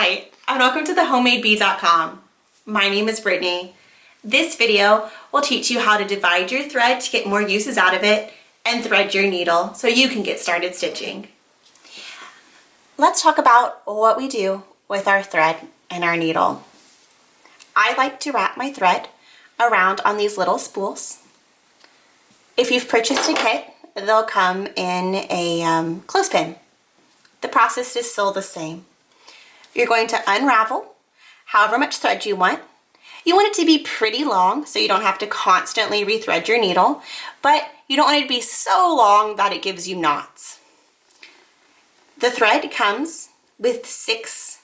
Hi, and welcome to thehomemadebee.com. My name is Brittany. This video will teach you how to divide your thread to get more uses out of it and thread your needle so you can get started stitching. Let's talk about what we do with our thread and our needle. I like to wrap my thread around on these little spools. If you've purchased a kit, they'll come in a clothespin. The process is still the same. You're going to unravel however much thread you want. You want it to be pretty long so you don't have to constantly rethread your needle, but you don't want it to be so long that it gives you knots. The thread comes with 6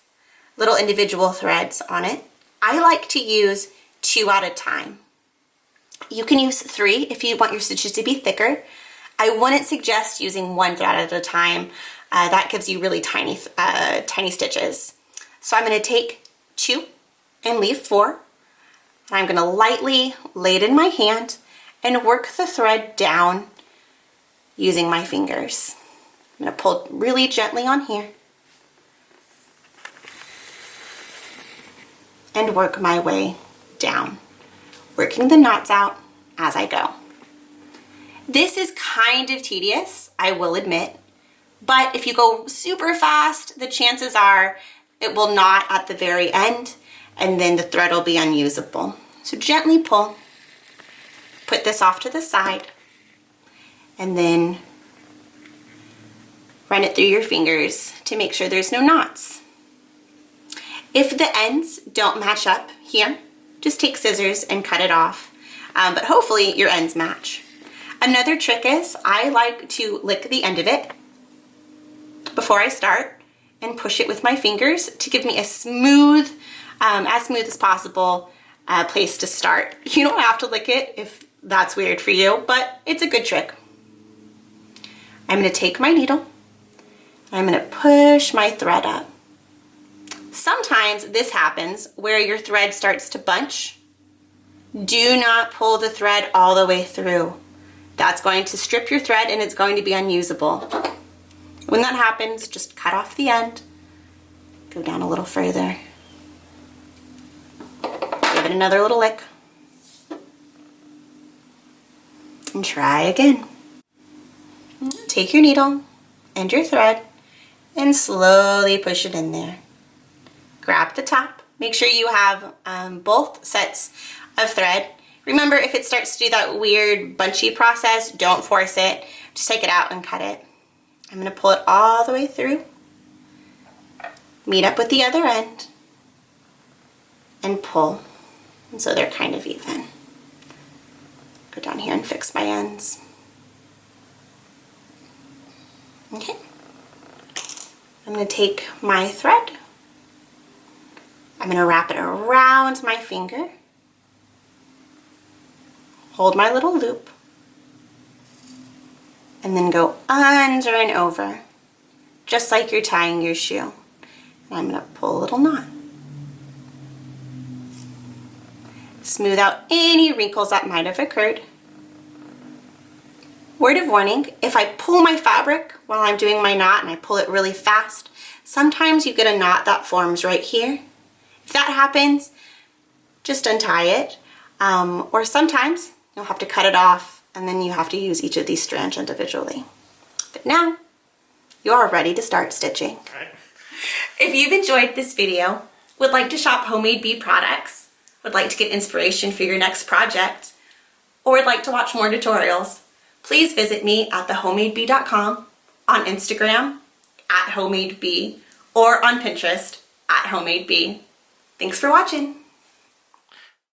little individual threads on it. I like to use 2 at a time. You can use 3 if you want your stitches to be thicker. I wouldn't suggest using 1 thread at a time. That gives you really tiny stitches. So I'm going to take 2 and leave 4. I'm going to lightly lay it in my hand and work the thread down using my fingers. I'm going to pull really gently on here and work my way down, working the knots out as I go. This is kind of tedious, I will admit, but if you go super fast, the chances are it will knot at the very end and then the thread will be unusable. So gently pull, put this off to the side, and then run it through your fingers to make sure there's no knots. If the ends don't match up here, just take scissors and cut it off, but hopefully your ends match. Another trick is I like to lick the end of it before I start and push it with my fingers to give me a smooth, as smooth as possible place to start. You don't have to lick it if that's weird for you, but it's a good trick. I'm going to take my needle, I'm going to push my thread up. Sometimes this happens where your thread starts to bunch. Do not pull the thread all the way through. That's going to strip your thread and it's going to be unusable. When that happens, just cut off the end, go down a little further, give it another little lick, and try again. Take your needle and your thread and slowly push it in there. Grab the top. Make sure you have both sets of thread. Remember, if it starts to do that weird bunchy process, don't force it. Just take it out and cut it. I'm going to pull it all the way through, meet up with the other end, and pull. And so they're kind of even. Go down here and fix my ends. Okay. I'm going to take my thread. I'm going to wrap it around my finger. Hold my little loop. And then go under and over, just like you're tying your shoe. And I'm going to pull a little knot. Smooth out any wrinkles that might have occurred. Word of warning, if I pull my fabric while I'm doing my knot and I pull it really fast, sometimes you get a knot that forms right here. If that happens, just untie it. Or sometimes you'll have to cut it off and then you have to use each of these strands individually. But now, you are ready to start stitching. If you've enjoyed this video, would like to shop Homemade Bee products, would like to get inspiration for your next project, or would like to watch more tutorials, please visit me at thehomemadebee.com, on Instagram @homemadebee, or on Pinterest @homemadebee. Thanks for watching.